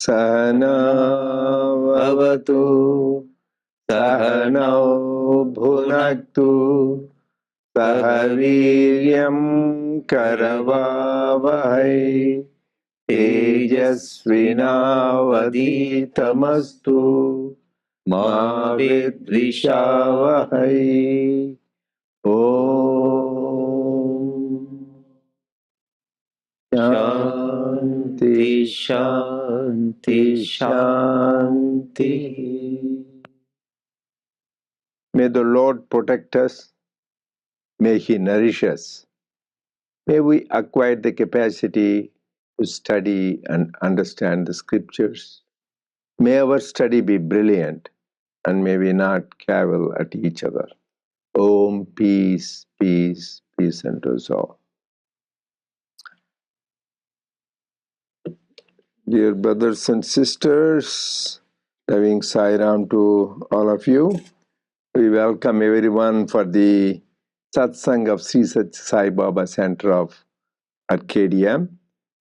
Sahanavavatu Sahanau Bhunaktu Sahaviryam Karavavahai Tejasvinavaditamastu Ma Vidvishavahai. Shanti, Shanti, Shanti. May the Lord protect us. May He nourish us. May we acquire the capacity to study and understand the scriptures. May our study be brilliant, and may we not cavil at each other. Om, peace, peace, peace unto us all. Dear brothers and sisters, loving Sai Ram to all of you. We welcome everyone for the Satsang of Sri Sathya Sai Baba Center of Arcadia.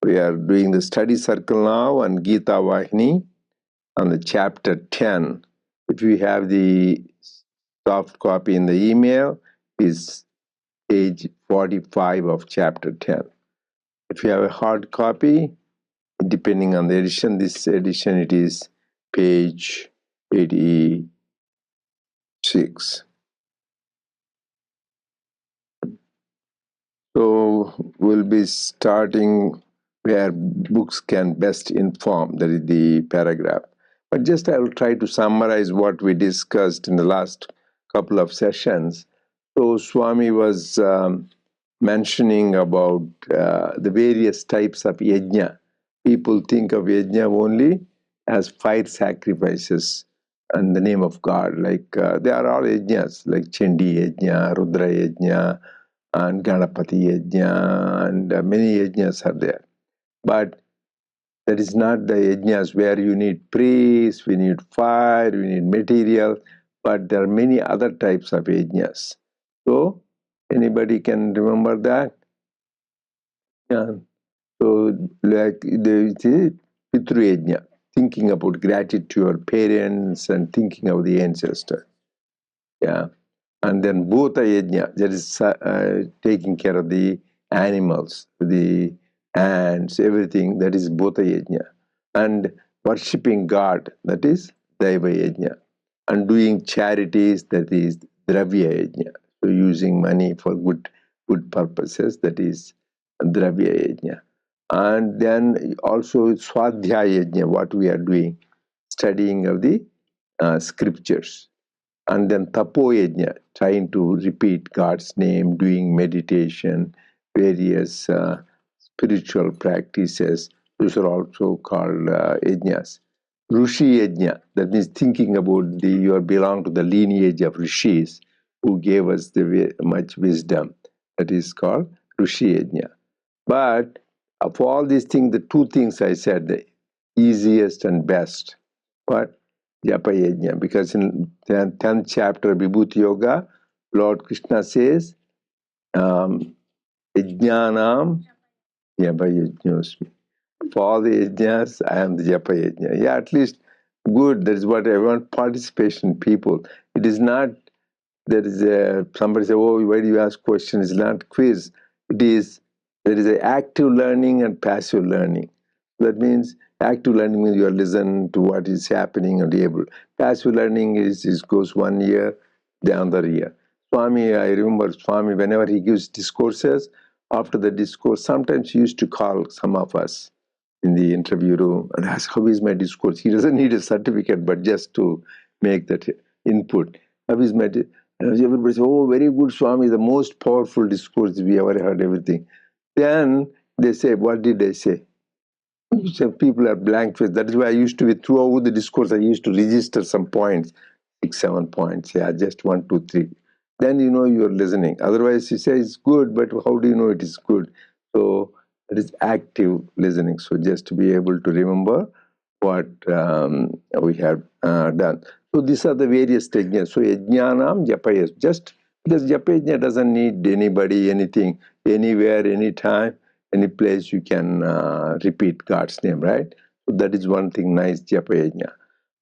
We are doing the study circle now on Gita Vahini on the chapter 10. If you have the soft copy in the email, is page 45 of chapter 10. If you have a hard copy, depending on the edition, this edition it is page 86. So we'll be starting where books can best inform, that is the paragraph. But just I will try to summarize what we discussed in the last couple of sessions. So Swami was mentioning about the various types of yajna. People think of yajna only as fire sacrifices in the name of God. Like they are all yajnas, like Chandi yajna, Rudra yajna, and Ganapati yajna, and many yajnas are there. But that is not the yajnas where you need priests, we need fire, we need material, but there are many other types of yajnas. So, anybody can remember that? Yeah. So, like the Pitru yajna, thinking about gratitude to your parents and thinking of the ancestors. Yeah. And then Bhuta yajna, that is taking care of the animals, the ants, everything, that is Bhuta yajna. And worshipping God, that is Daiva yajna. And doing charities, that is Dravya yajna. So using money for good purposes, that is Dravya yajna. And then also Swadhyaya yajna, what we are doing, studying of the scriptures. And then Tapo yajna, trying to repeat God's name, doing meditation, various spiritual practices. Those are also called yajnas. Rishi yajna, that means thinking about you belong to the lineage of rishis who gave us much wisdom. That is called Rishi yajna. But of all these things, the two things I said, the easiest and best. But Japa yajna, because in 10th chapter Vibhuti Yoga, Lord Krishna says, Yajnanam Japa yajñosmi. For all the yajnas, I am the Japa yajna. Yeah, at least good. That is what I want, participation, people. It is not, there is somebody say, oh, why do you ask questions? It's not quiz. It is, there is an active learning and passive learning. That means active learning means you are listening to what is happening and able. Passive learning goes 1 year, the other year. Swami, I remember Swami, whenever he gives discourses, after the discourse, sometimes he used to call some of us in the interview room and ask, how is my discourse? He doesn't need a certificate, but just to make that input. How is my everybody says, oh, very good, Swami, the most powerful discourse we ever heard, everything. Then they say, what did they say? So people are blank faced. That is why I used to, throughout the discourse, I used to register some points, 6, 7 points. Yeah, just 1, 2, 3. Then you know you are listening. Otherwise, you say it's good, but how do you know it is good? So it is active listening. So just to be able to remember what we have done. So these are the various yajnas. So yajnanam japa, just because japa yajna doesn't need anybody, anything, anywhere, anytime, any place you can repeat God's name, right? So that is one thing, nice japa yajna.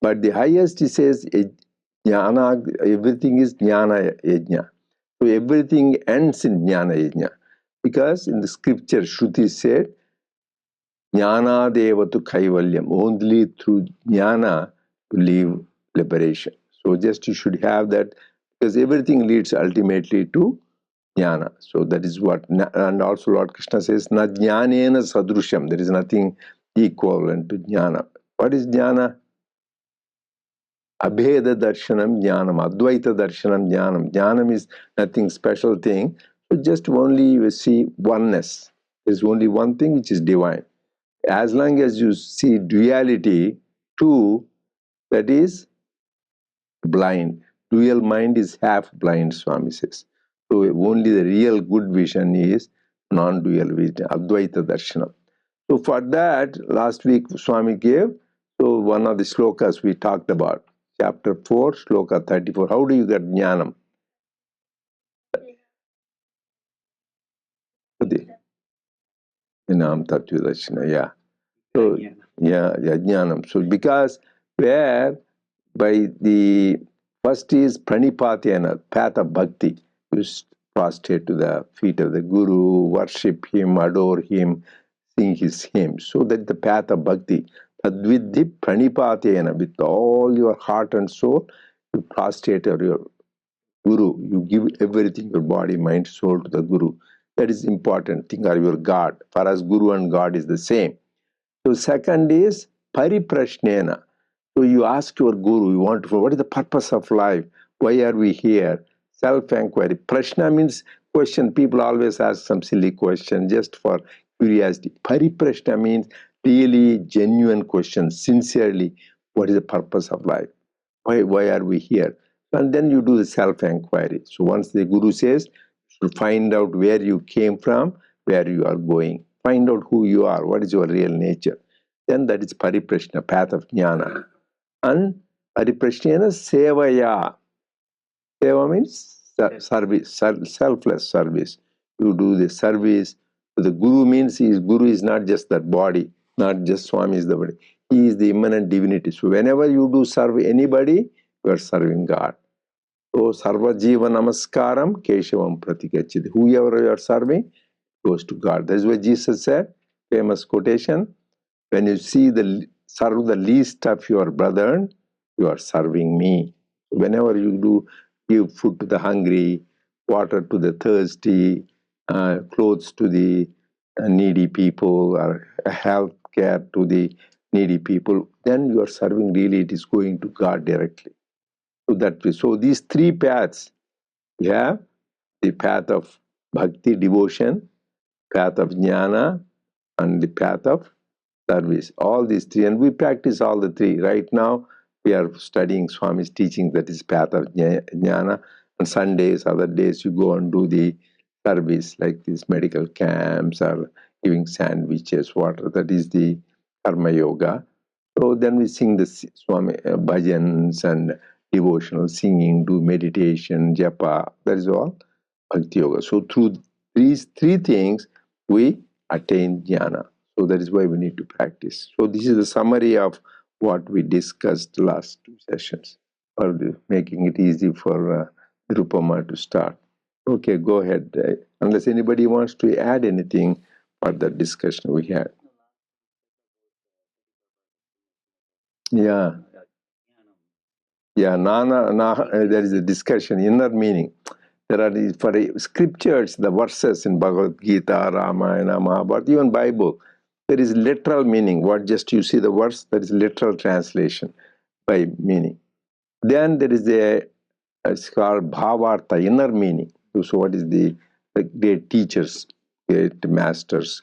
But the highest, he says, jnana, everything is jnana yajna. So everything ends in jnana yajna. Because in the scripture, Shruti said, jnana devatu kaivalyam. Only through jnana to live liberation. So just you should have that, because everything leads ultimately to jnana. So that is what, and also Lord Krishna says, na jnanena sadrusham. There is nothing equivalent to jnana. What is jnana? Abheda darshanam jnanam, advaita darshanam jnanam. Jnanam is nothing special thing. So just only you see oneness. There is only one thing which is divine. As long as you see duality, two, that is blind. Dual mind is half blind, Swami says. So only the real good vision is non-dual vision, Advaita Darshanam. So for that, last week Swami gave, so one of the slokas we talked about, chapter 4, sloka 34. How do you get jnanam? Inam Tattva Darshana, yeah. So, yeah, jnanam. So because where by the first is pranipatena, path of bhakti. You prostrate to the feet of the Guru, worship him, adore him, sing his hymns. So that the path of bhakti. Tadvidhi pranipatena, with all your heart and soul, you prostrate your Guru. You give everything, your body, mind, soul to the Guru. That is important thing, or your God. For us, Guru and God is the same. So second is pariprashnena. So you ask your guru, you want to know what is the purpose of life? Why are we here? Self-inquiry. Prashna means question. People always ask some silly question just for curiosity. Pariprashna means really genuine question, sincerely. What is the purpose of life? Why are we here? And then you do the self-inquiry. So once the guru says, you should find out where you came from, where you are going. Find out who you are, what is your real nature. Then that is pariprashna, path of jnana. And pariprashnena sevaya. Seva means service, selfless service. You do the service. So the guru means guru is not just that body, not just Swami is the body. He is the immanent divinity. So whenever you do serve anybody, you are serving God. So sarva jiva namaskaram keshavam pratikachiti. Whoever you are serving goes to God. That's why Jesus said, famous quotation, when you see serve the least of your brethren, you are serving me. Whenever you do give food to the hungry, water to the thirsty, clothes to the needy people, or health care to the needy people, then you are serving really, it is going to God directly. So that way. So these three paths, you have the path of bhakti, devotion, path of jnana, and the path of service. All these three, and we practice all the three. Right now, we are studying Swami's teaching, that is path of jnana. On Sundays, other days, you go and do the service, like these medical camps or giving sandwiches, water. That is the karma yoga. So then we sing the Swami bhajans and devotional singing, do meditation, japa. That is all bhakti yoga. So through these three things, we attain jnana. So that is why we need to practice. So this is the summary of what we discussed last two sessions, for making it easy for Drupama to start. Okay, go ahead. Unless anybody wants to add anything for the discussion we had. Yeah. Yeah, there is a discussion, inner meaning. There are for scriptures, the verses in Bhagavad Gita, Ramayana, Mahabharata, even Bible, there is literal meaning. What just you see the verse, that is literal translation by meaning. Then there is it's called Bhavartha, inner meaning. So what is the great teachers, great masters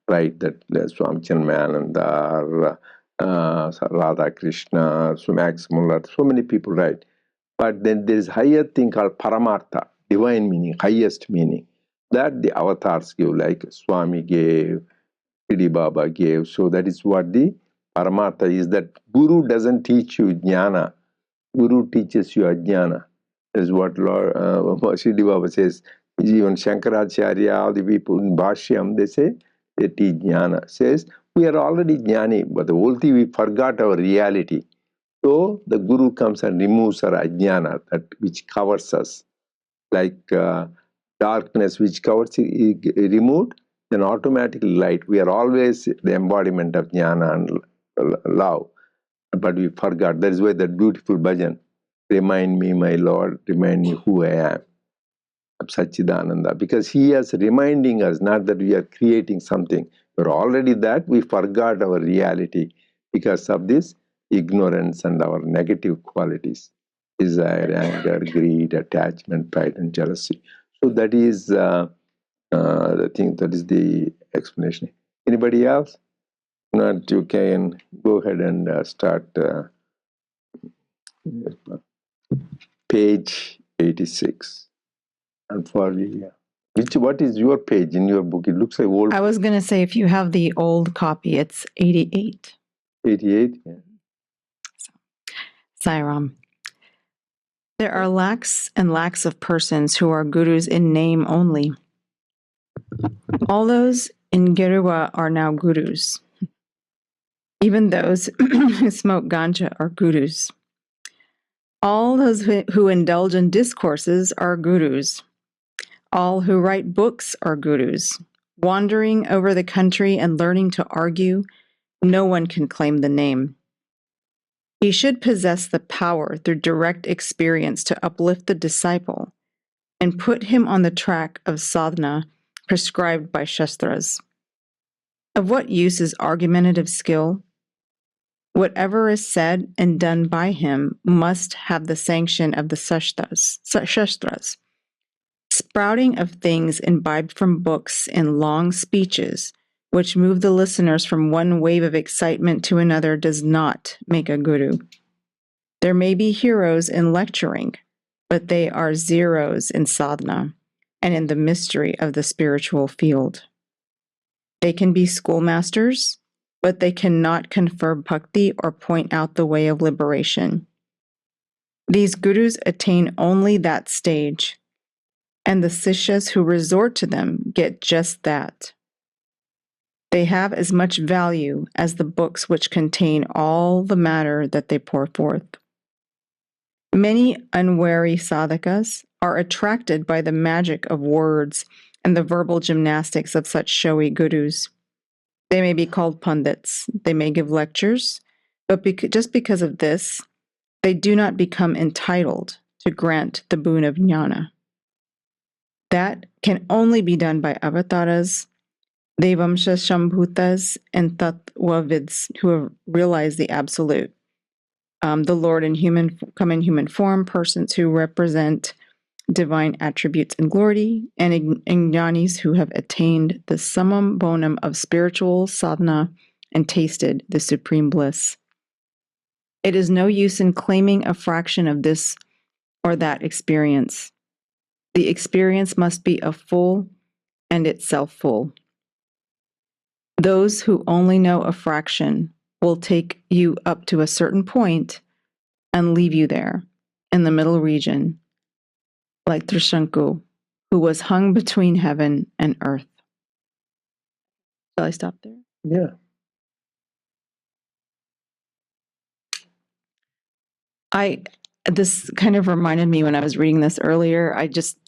write that Swami Chinmayananda, Radha Krishna, so Max Muller, so many people write. But then there is higher thing called Paramartha, divine meaning, highest meaning. That the avatars give, like Swami gave, Sri Baba gave. So that is what the Paramartha is, that Guru doesn't teach you jnana. Guru teaches you ajnana. That's what Lord Sri Baba says. Even Shankaracharya, all the people in Bhashyam, they say, Eti Jnana, says we are already Jnani, but the whole thing we forgot our reality. So the Guru comes and removes our Ajnana, that which covers us, like darkness which covers removed, then automatically light. We are always the embodiment of Jnana and love, but we forgot. That is why that beautiful bhajan, remind me, my Lord, remind me who I am, of Satchidananda, because he is reminding us, not that we are creating something. We're already that. We forgot our reality because of this ignorance and our negative qualities, desire, anger, greed, attachment, pride, and jealousy. So that is the thing. That is the explanation. Anybody else? Not, you can go ahead and start page 86. And for the what is your page in your book? It looks like old. I was going to say, if you have the old copy, it's 88. 88? Yeah. Sairam. There are lakhs and lakhs of persons who are gurus in name only. All those in Geruwa are now gurus. Even those who smoke ganja are gurus. All those who indulge in discourses are gurus. All who write books are gurus. Wandering over the country and learning to argue, no one can claim the name. He should possess the power through direct experience to uplift the disciple and put him on the track of sadhana prescribed by Shastras. Of what use is argumentative skill? Whatever is said and done by him must have the sanction of the Shastras. Sprouting of things imbibed from books in long speeches, which move the listeners from one wave of excitement to another, does not make a guru. There may be heroes in lecturing, but they are zeros in sadhana and in the mystery of the spiritual field. They can be schoolmasters, but they cannot confer bhakti or point out the way of liberation. These gurus attain only that stage, and the sishyas who resort to them get just that. They have as much value as the books which contain all the matter that they pour forth. Many unwary sadhakas are attracted by the magic of words and the verbal gymnastics of such showy gurus. They may be called pundits, they may give lectures, but just because of this, they do not become entitled to grant the boon of jnana. That can only be done by avataras, devamsha shambhutas, and tattvavids who have realized the absolute. The Lord come in human form, persons who represent divine attributes and glory, and jnanis who have attained the summum bonum of spiritual sadhana and tasted the supreme bliss. It is no use in claiming a fraction of this or that experience. The experience must be a full and itself full. Those who only know a fraction will take you up to a certain point and leave you there in the middle region, like Trishanku, who was hung between heaven and earth. Shall I stop there? Yeah. This kind of reminded me when I was reading this earlier. I just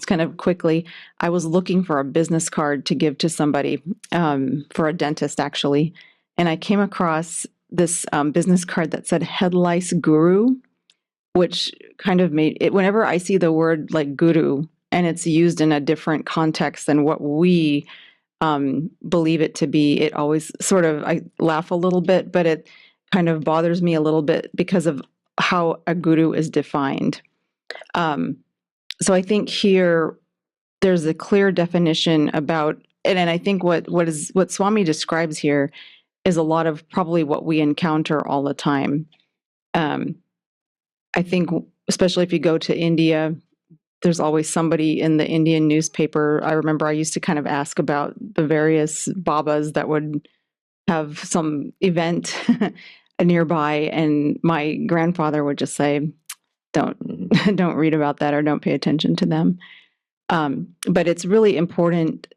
kind of quickly, I was looking for a business card to give to somebody, for a dentist actually, and I came across this business card that said "Head Lice Guru," which kind of made it. Whenever I see the word like guru and it's used in a different context than what we believe it to be, it always sort of, I laugh a little bit, but it kind of bothers me a little bit because of how a guru is defined. So I think here there's a clear definition about, and I think what Swami describes here is a lot of probably what we encounter all the time. I think especially if you go to India, there's always somebody in the Indian newspaper. I remember I used to kind of ask about the various babas that would have some event nearby, and my grandfather would just say, don't read about that or don't pay attention to them. But it's really important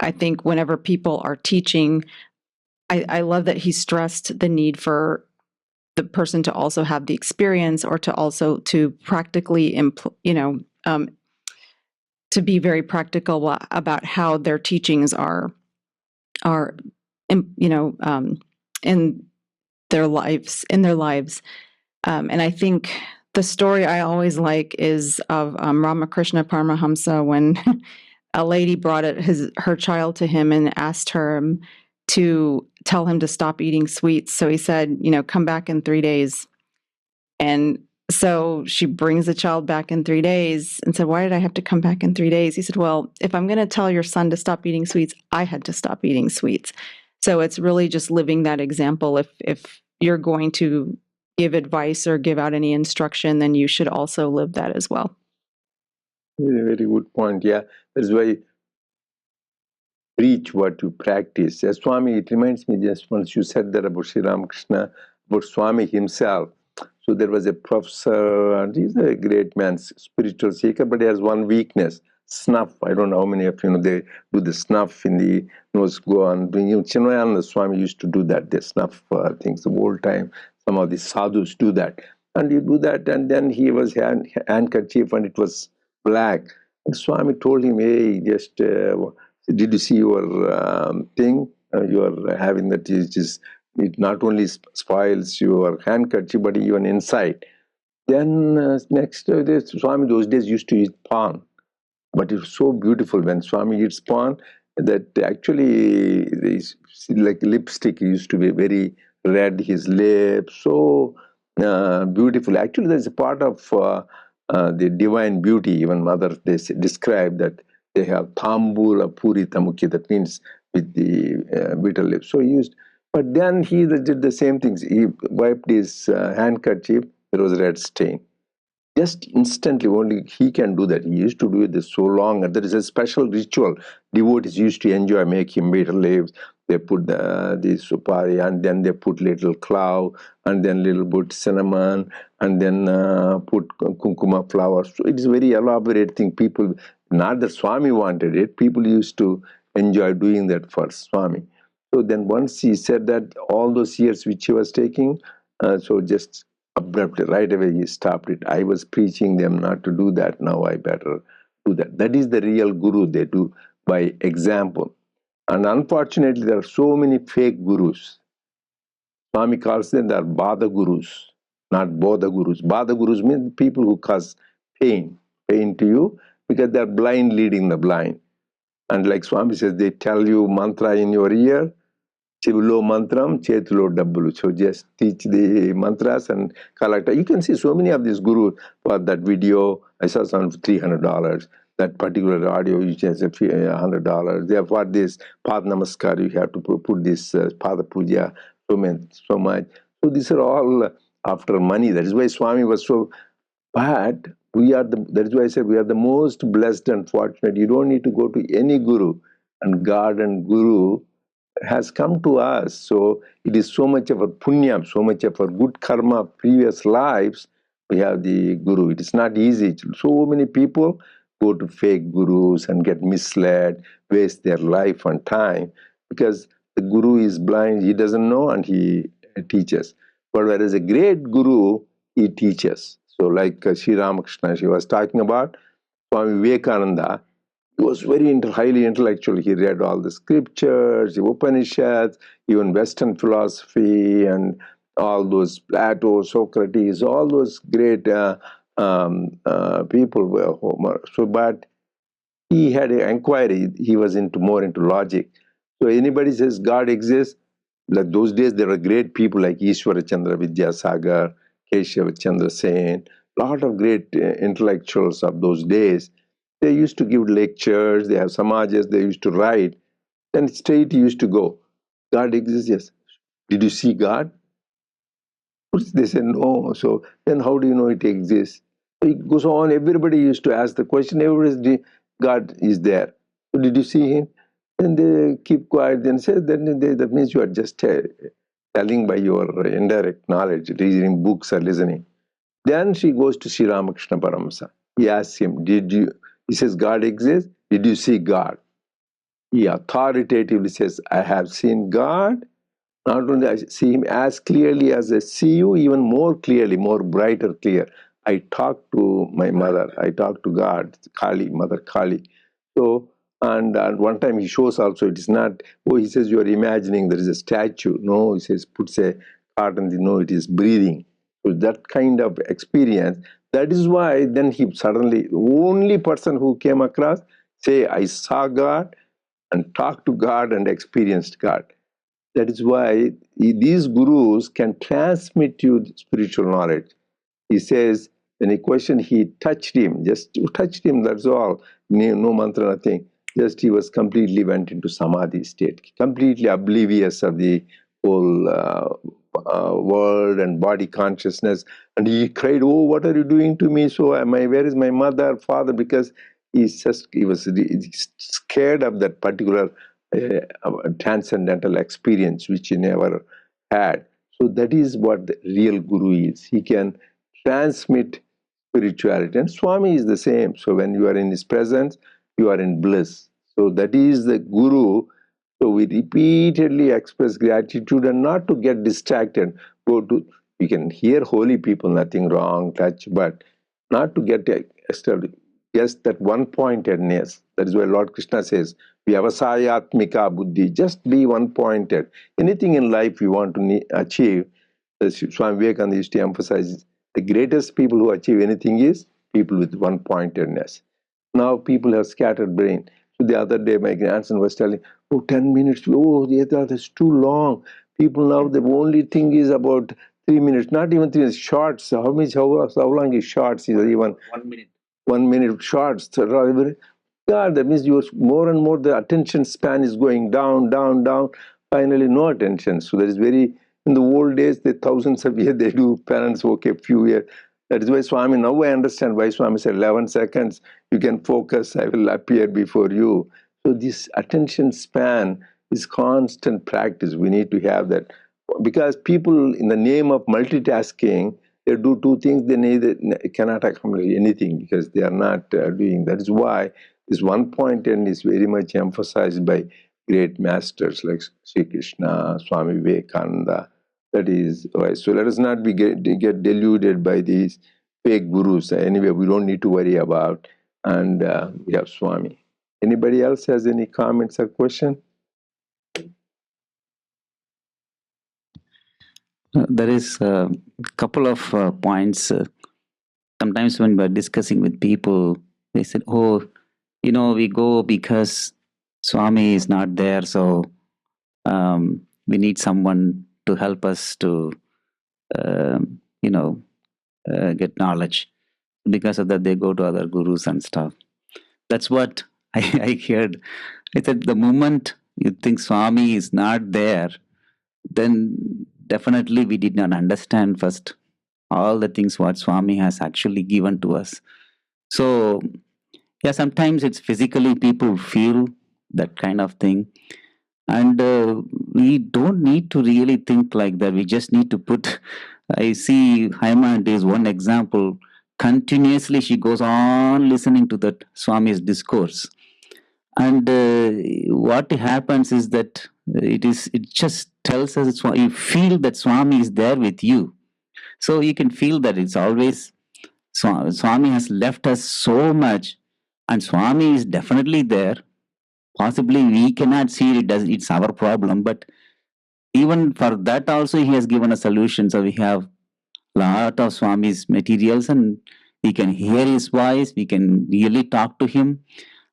I think whenever people are teaching, I love that he stressed the need for the person to also have the experience, or to also to practically, to be very practical about how their teachings are, in their lives. And I think the story I always like is of Ramakrishna Paramahamsa, when a lady brought her child to him and asked her to tell him to stop eating sweets. So he said, come back in 3 days. And so she brings the child back in 3 days and said, why did I have to come back in 3 days? He said, well, if I'm going to tell your son to stop eating sweets, I had to stop eating sweets. So it's really just living that example. If you're going to give advice or give out any instruction, then you should also live that as well. Very, very good point. Yeah, that's why preach what you practice. As Swami, it reminds me just once you said that about Sri Ramakrishna, about Swami himself. So there was a professor, and he's a great man, spiritual seeker, but he has one weakness: snuff. I don't know how many of you know they do the snuff in the nose, go on doing. Chinmayananda Swami used to do that. They snuff things the whole time. Some of the sadhus do that, and you do that, and then he was handkerchief, and it was black. And Swami told him, "Hey, just did you see your thing? You are having that. It not only spoils your handkerchief, but even inside." Then next day, Swami those days used to eat pan, but it's so beautiful when Swami eats pan that actually like lipstick used to be very red, his lips, so beautiful. Actually, there's a part of the divine beauty. Even Mother, they describe that they have tambula purita mukhi, that means with the bitter lips. So he used, but then he did the same things. He wiped his handkerchief, there was a red stain. Just instantly, only he can do that. He used to do it this so long, and there is a special ritual devotees used to enjoy, making bitter leaves. They put the supari, and then they put little clove, and then little bit cinnamon, and then put kunkuma flowers. So it is a very elaborate thing. People, not that Swami wanted it, people used to enjoy doing that for Swami. So then once he said that, all those years which he was taking, so just abruptly, right away, he stopped it. I was preaching them not to do that. Now I better do that. That is the real guru. They do by example. And unfortunately, there are so many fake gurus. Swami calls them they are Bada gurus, not Bodha gurus. Bada gurus mean people who cause pain to you, because they are blind leading the blind. And like Swami says, they tell you mantra in your ear, Chivulo mantram, chetulo dabbulu. So just teach the mantras and collect. You can see so many of these gurus for that video. I saw some $300. That particular audio, you just $100. They have for this Pad Namaskar, you have to put this Pada Puja, so much. So these are all after money. That is why Swami was so bad. That is why I said we are the most blessed and fortunate. You don't need to go to any guru, and God and Guru has come to us. So it is so much of a punya, so much of a good karma, previous lives, we have the guru. It is not easy. So many people go to fake gurus and get misled, waste their life and time, because the guru is blind, he doesn't know, and he teaches. But whereas a great guru, he teaches. So like Sri Ramakrishna, she was talking about, Swami Vivekananda, he was very highly intellectual. He read all the scriptures, the Upanishads, even Western philosophy, and all those Plato, Socrates, all those great people were Homer. So, but he had an inquiry. He was more into logic. So anybody says God exists, like those days there were great people like Ishwara Chandra Vidyasagar, Keshav Chandra Sen, lot of great intellectuals of those days. They used to give lectures, they have samajas, they used to write. Then straight he used to go, God exists, yes. Did you see God? They said no. So then how do you know it exists? So it goes on, everybody used to ask the question, God is there. So did you see him? Then they keep quiet, then say, that means you are just telling by your indirect knowledge, reading books or listening. Then she goes to Sri Ramakrishna Paramasa. He asks him, he says, God exists? Did you see God? he authoritatively says, I have seen God. Not only I see him as clearly as I see you, even more clearly, more brighter, clear. I talk to my mother. I talk to God, Kali, Mother Kali. So, and one time he shows also, it is not, oh, he says, you are imagining there is a statue. No, he says, puts a card on the, no, it is breathing. So that kind of experience, that is why then he suddenly, only person who came across, say, I saw God and talked to God and experienced God. That is why these gurus can transmit you spiritual knowledge. He says, when he questioned, he touched him, just touched him, that's all. No mantra, nothing. Just he was completely went into samadhi state, completely oblivious of the whole world and body consciousness. And he cried, oh, what are you doing to me? So where is my mother, father? Because he was scared of that particular transcendental experience which he never had. So that is what the real guru is. He can transmit spirituality. And Swami is the same. So when you are in his presence, you are in bliss. So that is the guru. So we repeatedly express gratitude and not to get distracted. Go to, you can hear holy people, nothing wrong, touch, but not to get established. Yes, that one pointedness. That is why Lord Krishna says, Vyavasayatmika buddhi. Just be one pointed. Anything in life you want to achieve, as Swami Vivekananda used to emphasize, the greatest people who achieve anything is people with one pointedness. Now people have scattered brain. So the other day my grandson was telling, oh, 10 minutes, oh, that's too long. People now, the only thing is about 3 minutes, not even 3 minutes, shorts. How long is shorts? Is even 1 minute. 1 minute shorts. Yeah, that means you more and more the attention span is going down, down, down. Finally, no attention. So that is very, in the old days, the thousands of years they do, parents, okay, few years. That is why Swami, now I understand why Swami said 11 seconds, you can focus, I will appear before you. So this attention span is constant practice. We need to have that. Because people, in the name of multitasking, they do two things, they neither cannot accomplish anything because they are not doing. That is why this one point and is very much emphasized by great masters like Sri Krishna, Swami Vivekananda. That is why. So let us not get deluded by these fake gurus. Anyway, we don't need to worry about. And we have Swami. Anybody else has any comments or question? There is a couple of points. Sometimes when we're discussing with people, they said, oh, we go because Swami is not there, so we need someone to help us to, get knowledge. Because of that, they go to other gurus and stuff. That's what I heard. I said, the moment you think Swami is not there, then definitely we did not understand first all the things what Swami has actually given to us. So, yeah, sometimes it's physically people feel that kind of thing. And we don't need to really think like that. We just need to put. I see Haiman is one example. Continuously, she goes on listening to that Swami's discourse. And what happens is that it just tells us you feel that Swami is there with you. So you can feel that it's always Swami has left us so much, and Swami is definitely there. Possibly we cannot see it, it's our problem, but even for that also he has given a solution. So we have lot of Swami's materials, and we can hear his voice, we can really talk to him.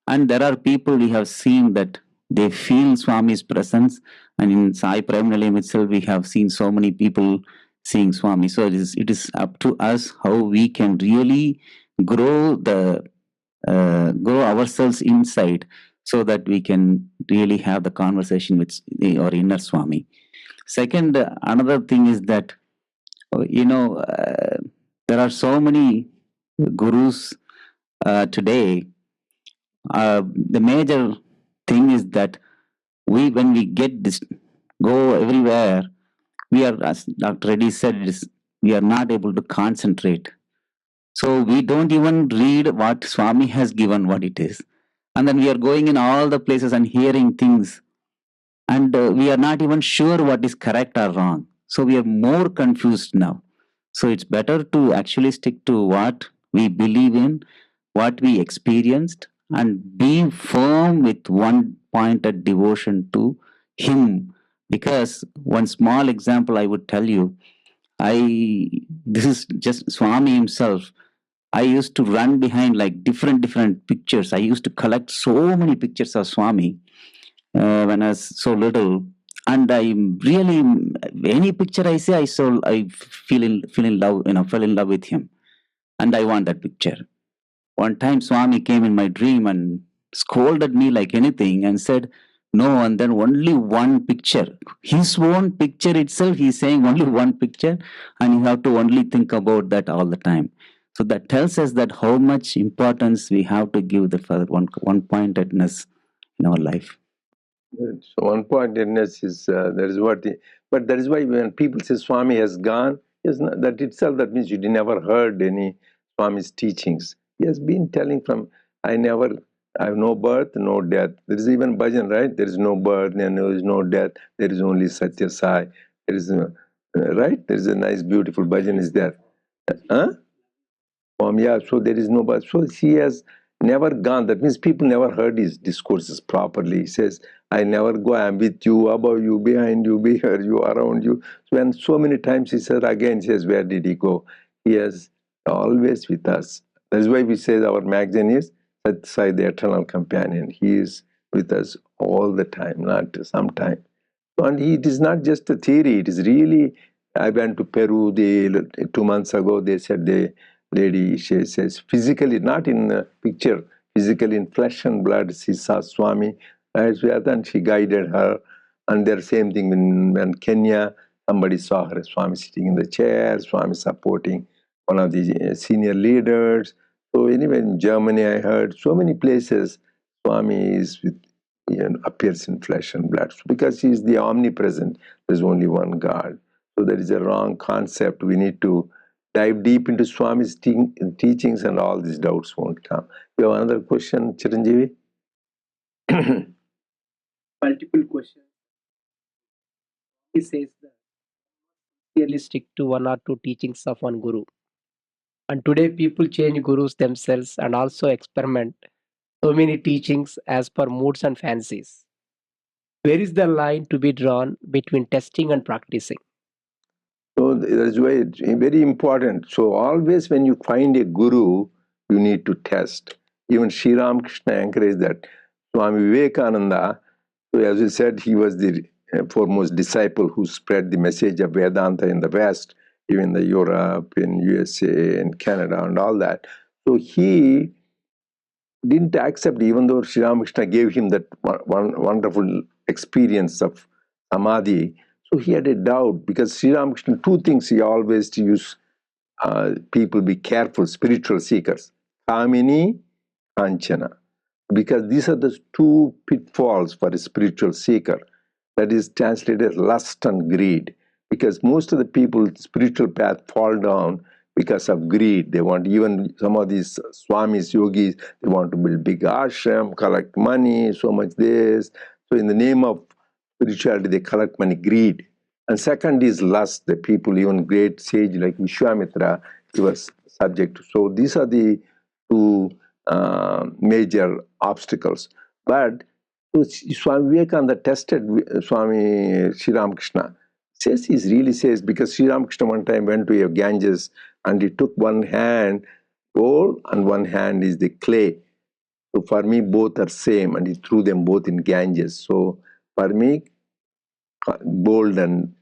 And there are people we have seen that they feel Swami's presence. And in Sai Prem itself, we have seen so many people seeing Swami. So it is up to us how we can really grow grow ourselves inside, so that we can really have the conversation with our inner Swami. Second, another thing is that there are so many gurus today. The major thing is that when we go everywhere, we are, as Dr. Reddy said, we are not able to concentrate. So we don't even read what Swami has given, what it is. And then we are going in all the places and hearing things, and we are not even sure what is correct or wrong. So we are more confused now. So it's better to actually stick to what we believe in, what we experienced, and be firm with one pointed devotion to Him. Because one small example I would tell you, this is just Swami himself. I used to run behind like different pictures. I used to collect so many pictures of Swami when I was so little, and I really, any picture I see, I feel in love, fell in love with him, and I want that picture. One time, Swami came in my dream and scolded me like anything and said, "No," and then only one picture. His own picture itself, he's saying only one picture, and you have to only think about that all the time. So that tells us that how much importance we have to give the one pointedness in our life. So one pointedness is that is what, but that is why when people say Swami has gone, that itself, that means you never heard any Swami's teachings. He has been telling from, I have no birth, no death. There is even bhajan, right? There is no birth and there is no death. There is only Sathya Sai. There is, right? There is a nice, beautiful bhajan is there. Huh? Yeah, so there is no birth. So he has never gone. That means people never heard his discourses properly. He says, I never go, I'm with you, above you, behind you, behind you, around you. So when so many times he said, again, he says, where did he go? He is always with us. That's why we say our magazine is Sathya Sai, the eternal companion. He is with us all the time, not sometime. And it is not just a theory, it is really. I went to Peru 2 months ago. They said the lady, she says, physically, not in a picture, physically in flesh and blood, she saw Swami, and she guided her. And the same thing in Kenya, somebody saw her, Swami sitting in the chair, Swami supporting one of the senior leaders. So anyway, in Germany, I heard so many places, Swami is with, appears in flesh and blood. Because he is the omnipresent, there's only one God. So that is a wrong concept. We need to dive deep into Swami's teachings, and all these doubts won't come. You have another question, Chiranjeevi? Multiple questions. He says that clearly stick to one or two teachings of one guru. And today people change gurus themselves and also experiment so many teachings as per moods and fancies. Where is the line to be drawn between testing and practicing? So that's why it's very important. So always when you find a guru, you need to test. Even Sri Ramakrishna encouraged that. Swami Vivekananda, so as we said, he was the foremost disciple who spread the message of Vedanta in the West, even the Europe, in USA, and Canada, and all that. So he didn't accept, even though Sri Ramakrishna gave him that one wonderful experience of samadhi. So he had a doubt, because Sri Ramakrishna, two things he always used, people be careful, spiritual seekers, kamini, kanchana, because these are the two pitfalls for a spiritual seeker. That is translated lust and greed, because most of the people spiritual path fall down because of greed. They want, even some of these swamis, yogis, they want to build big ashram, collect money, so much this. So in the name of spirituality, they collect money, greed. And second is lust. The people, even great sage like Vishwamitra, he was subject to. So these are the two major obstacles. But so Swami Vivekananda tested Swami Sri Ramakrishna. Says, he really says, because Sri Ramakrishna one time went to a Ganges and he took one hand gold and one hand is the clay. So for me, both are same, and he threw them both in Ganges. So for me, gold and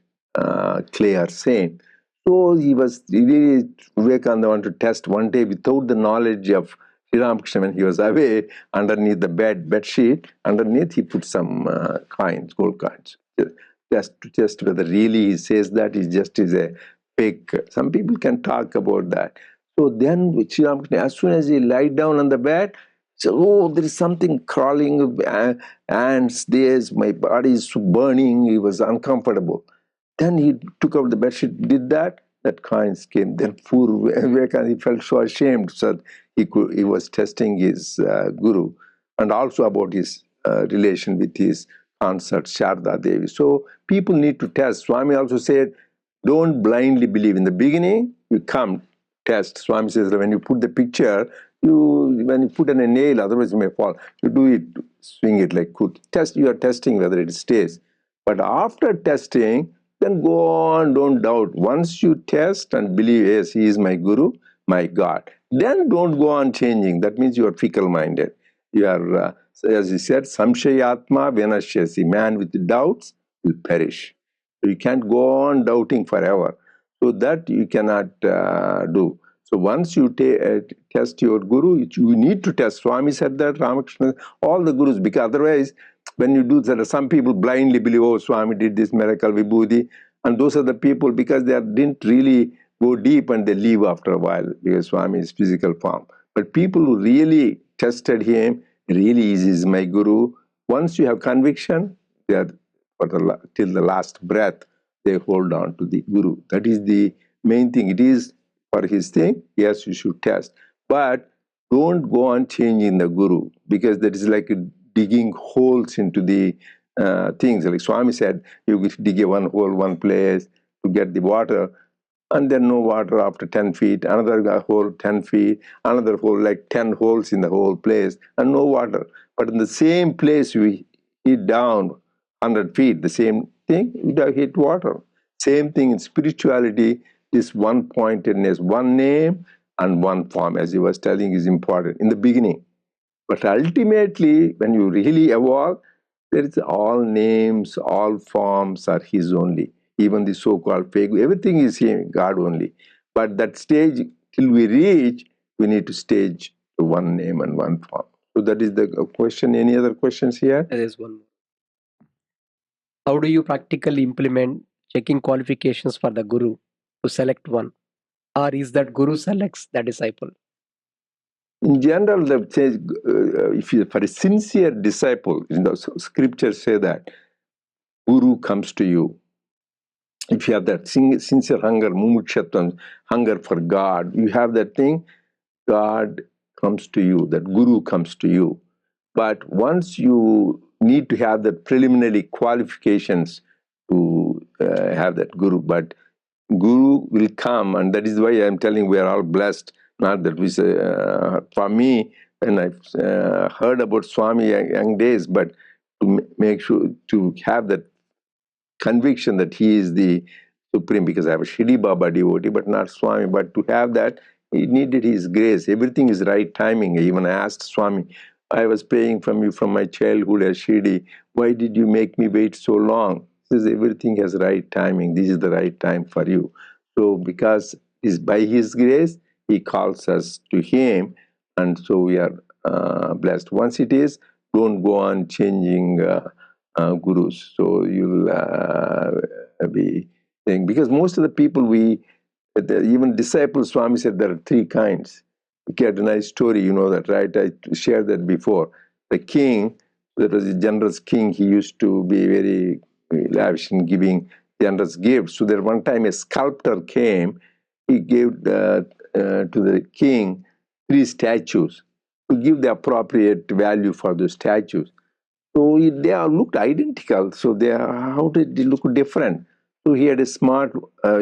clay are same. So he was really, Vivekananda wanted to test one day without the knowledge of Sri Ramakrishna. When he was away, underneath the bed sheet, underneath he put some coins, gold coins, just to test whether really he says that he just is a fake. Some people can talk about that. So then Sri Ramakrishna, as soon as he lied down on the bed, so, oh, there is something crawling, ants, there's, my body is burning. He was uncomfortable. Then he took out the bedsheet, did that, that coins came. Then poor Vivekananda, he felt so ashamed. So he was testing his guru. and also about his relation with his consort Sharda Devi. So people need to test. Swami also said, don't blindly believe. In the beginning, you come test. Swami says that when you put the picture, when you put in a nail, otherwise you may fall. You do it, swing it like good. Test. You are testing whether it stays. But after testing, then go on, don't doubt. Once you test and believe, yes, he is my guru, my God, then don't go on changing. That means you are fickle-minded. You are, as he said, samshayatma vinashyasi. Man with doubts will perish. You can't go on doubting forever. So that you cannot do. So once you test your guru, you need to test. Swami said that, Ramakrishna, all the gurus, because otherwise, when you do that, some people blindly believe, oh, Swami did this miracle, Vibhuti, and those are the people, because they didn't really go deep and they leave after a while, because Swami is physical form. But people who really tested him, really is my guru, once you have conviction, they are till the last breath, they hold on to the guru. That is the main thing. It is for his thing, yes, you should test. But don't go on changing the guru, because that is like digging holes into the things. Like Swami said, you dig a hole one place to get the water, and then no water after 10 feet, another hole 10 feet, another hole, like 10 holes in the whole place, and no water. But in the same place, we hit down 100 feet, the same thing, we hit water. Same thing in spirituality, this one pointedness, one name and one form, as he was telling, is important in the beginning. But ultimately, when you really evolve, there is all names, all forms are his only. Even the so-called fake, everything is him, God only. But that stage, till we reach, we need to stage to one name and one form. So that is the question. Any other questions here? There is one more. How do you practically implement checking qualifications for the guru to select one? Or is that guru selects the disciple? In general, if you, for a sincere disciple, the scriptures say that guru comes to you. If you have that sincere hunger, mumukshatvam, hunger for God, you have that thing, God comes to you, that guru comes to you. But once you need to have the preliminary qualifications to have that guru, but guru will come, and that is why I'm telling we are all blessed. Not that we say, for me, when I heard about Swami young days, but to make sure to have that conviction that he is the supreme, because I have a Shri Baba devotee, but not Swami. But to have that, he needed his grace. Everything is right timing. Even I asked Swami, I was praying from you from my childhood as Shirdi. Why did you make me wait so long? He says, everything has right timing. This is the right time for you. So because it's by his grace, he calls us to him. And so we are blessed. Once it is, don't go on changing gurus. So you'll be saying, because most of the people even disciples, Swami said there are three kinds. He had a nice story, you know that, right? I shared that before. The king, there was a generous king, he used to be very lavish in giving generous gifts. So there one time a sculptor came, he gave to the king 3 statues to give the appropriate value for those statues. So they all looked identical. So how did they look different? So he had a smart,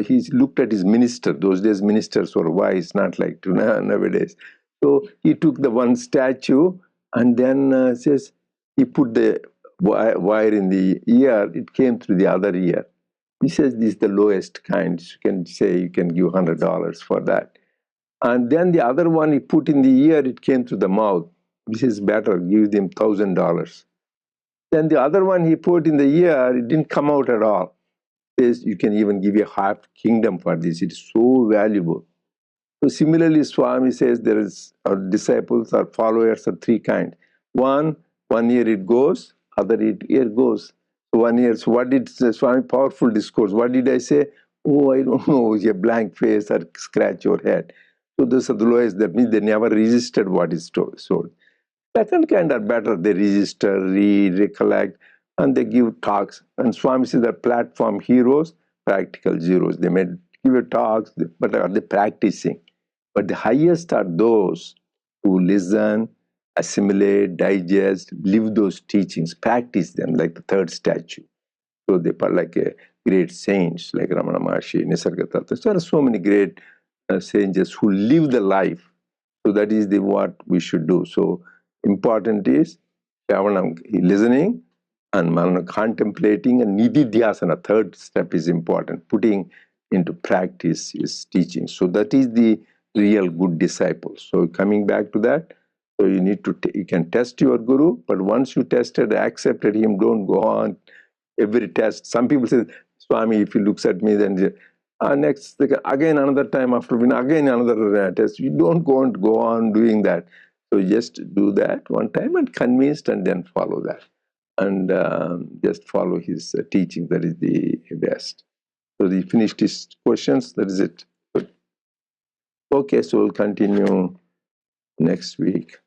he looked at his minister. Those days ministers were wise, not like nowadays. So he took the one statue and then says, he put the wire in the ear, it came through the other ear. He says, this is the lowest kind. You can say you can give $100 for that. And then the other one he put in the ear, it came through the mouth. This is better, give them $1,000. Then the other one he put in the ear, it didn't come out at all. Says you can even give a half kingdom for this. It's so valuable. So similarly, Swami says there is our disciples or followers are 3 kinds. One year it goes, other year goes. So 1 year. So what did Swami, powerful discourse? What did I say? Oh, I don't know. A blank face or scratch your head. So those are the lowest. That means they never resisted what is told. Second kind are better. They register, read, recollect, and they give talks. And Swami says they're platform heroes, practical zeros. They may give a talks, but are they practicing? But the highest are those who listen assimilate, digest, live those teachings, practice them like the third statue. So they are like a great saints like Ramana Maharshi, Nisargadatta. There are so many great sages who live the life. So that is the what we should do. So important is Shravanam, listening, and Manana contemplating, and Nididhyasana, third step is important, putting into practice is teaching. So that is the real good disciple. So coming back to that, so you need to, you can test your guru, but once you tested, accepted him, don't go on every test. Some people say, Swami, if he looks at me, then next, again another time after again another test. You don't go on doing that. So just do that one time and convinced, and then follow that. And just follow his teaching. That is the best. So he finished his questions. That is it. Good. Okay, so we'll continue next week.